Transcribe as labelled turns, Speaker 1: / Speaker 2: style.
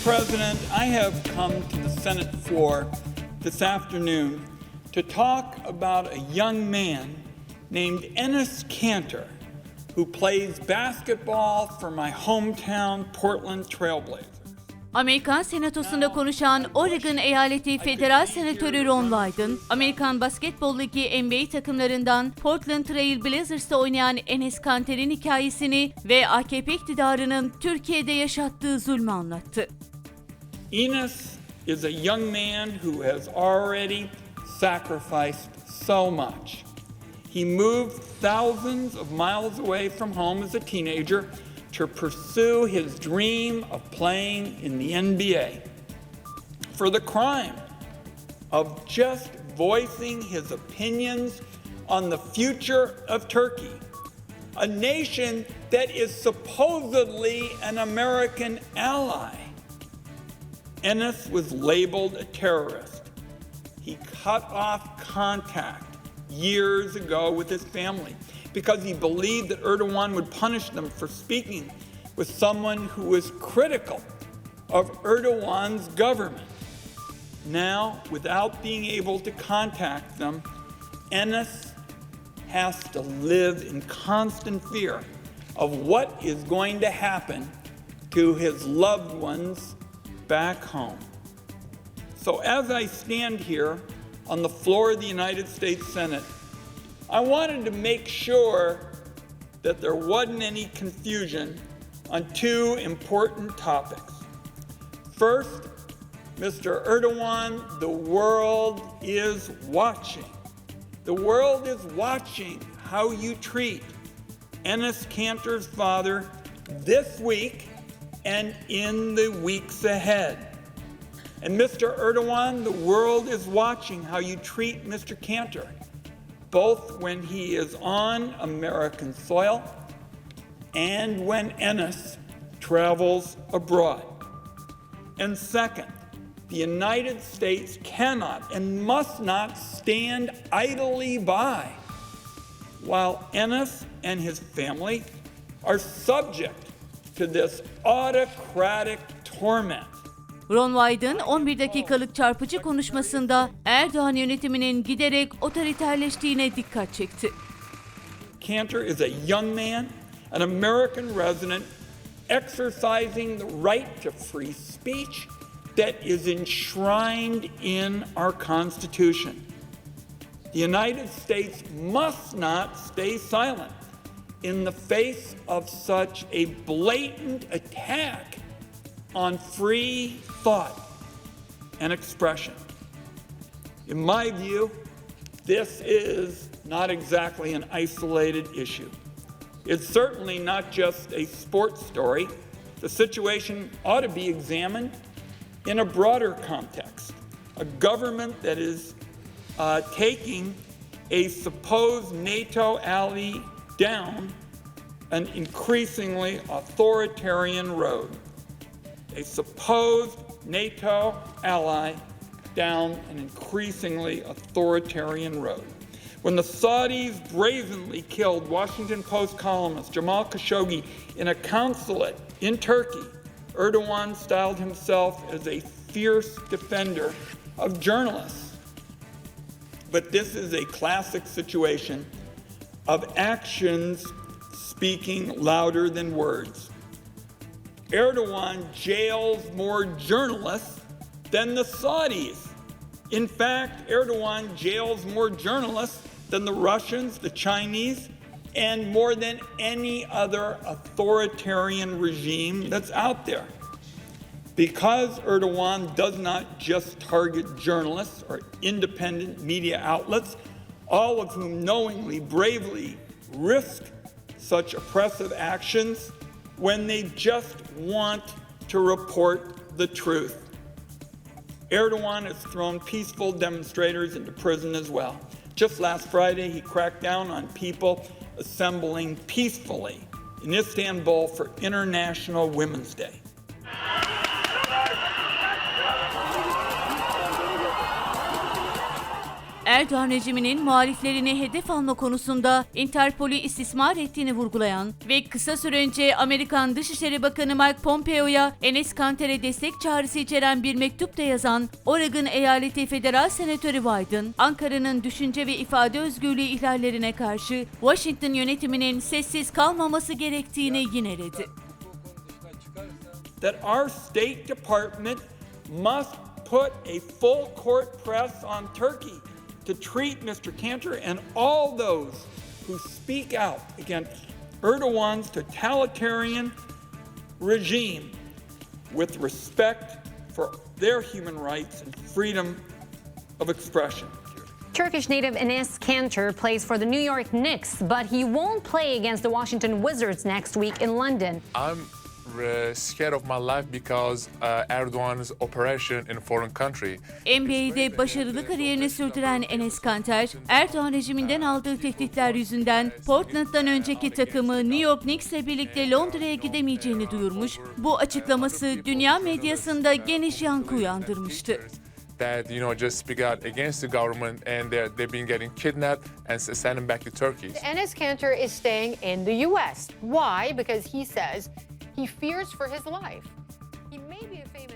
Speaker 1: President, I have come to the Senate floor this afternoon to talk about a young man named Enes Kanter, who plays basketball for my hometown Portland Trail Blazers.
Speaker 2: Amerikan Senatosu'nda konuşan Oregon Eyaleti Federal Senatörü Ron Wyden, Amerikan Basketbol Ligi NBA takımlarından Portland Trail Blazers'da oynayan Enes Kanter'in hikayesini ve AKP iktidarının Türkiye'de yaşattığı zulmü anlattı.
Speaker 1: Enes is a young man who has already sacrificed so much. He moved thousands of miles away from home as a teenager to pursue his dream of playing in the NBA for the crime of just voicing his opinions on the future of Turkey, a nation that is supposedly an American ally. Enes was labeled a terrorist. He cut off contact years ago with his family because he believed that Erdoğan would punish them for speaking with someone who was critical of Erdoğan's government. Now, without being able to contact them, Enes has to live in constant fear of what is going to happen to his loved ones back home. So as I stand here on the floor of the United States Senate, I wanted to make sure that there wasn't any confusion on two important topics. First, Mr. Erdoğan, the world is watching. The world is watching how you treat Enes Kanter's father this week and in the weeks ahead. And Mr. Erdoğan, the world is watching how you treat Mr. Kanter, both when he is on American soil and when Enes travels abroad. And second, the United States cannot and must not stand idly by while Enes and his family are subject to this autocratic torment.
Speaker 2: Ron Wyden 11 dakikalık çarpıcı konuşmasında Erdoğan yönetiminin giderek otoriterleştiğine dikkat çekti.
Speaker 1: Kanter is a young man, an American resident, exercising the right to free speech that is enshrined in our Constitution. The United States must not stay silent in the face of such a blatant attack on free thought and expression. In my view, this is not exactly an isolated issue. It's certainly not just a sports story. The situation ought to be examined in a broader context. A government that is taking a supposed NATO ally down an increasingly authoritarian road. A supposed NATO ally down an increasingly authoritarian road. When the Saudis brazenly killed Washington Post columnist Cemal Kaşıkçı'yı in a consulate in Turkey, Erdoğan styled himself as a fierce defender of journalists. But this is a classic situation of actions speaking louder than words. Erdoğan jails more journalists than the Saudis. In fact, Erdoğan jails more journalists than the Russians, the Chinese, and more than any other authoritarian regime that's out there. Because Erdoğan does not just target journalists or independent media outlets, all of whom knowingly, bravely risk such oppressive actions when they just want to report the truth. Erdoğan has thrown peaceful demonstrators into prison as well. Just last Friday, he cracked down on people assembling peacefully in Istanbul for International Women's Day.
Speaker 2: Erdoğan rejiminin muhaliflerini hedef alma konusunda Interpol'ü istismar ettiğini vurgulayan ve kısa süre önce Amerikan Dışişleri Bakanı Mike Pompeo'ya Enes Kanter'e destek çağrısı içeren bir mektup da yazan Oregon Eyaleti Federal Senatörü Wyden, Ankara'nın düşünce ve ifade özgürlüğü ihlallerine karşı Washington yönetiminin sessiz kalmaması gerektiğini yineledi.
Speaker 1: That our State Department must put a full court press on Turkey to treat Mr. Kanter and all those who speak out against Erdogan's totalitarian regime with respect for their human rights and freedom of expression.
Speaker 3: Turkish native Enes Kanter plays for the New York Knicks, but he won't play against the Washington Wizards next week in London.
Speaker 4: I'm scared of my life because Erdogan's operation in a foreign country.
Speaker 2: NBA'de başarılı kariyerini sürdüren Enes Kanter, Erdoğan rejiminden aldığı tehditler yüzünden Portland'dan önceki takımı New York Knicks'le birlikte Londra'ya gidemeyeceğini duyurmuş. Bu açıklaması dünya medyasında geniş yankı uyandırmıştı.
Speaker 4: That just speak out against the government and they've been getting kidnapped and sent them back to Turkey.
Speaker 5: Enes Kanter is staying in the U.S. Why? Because he says he fears for his life. He may be a famous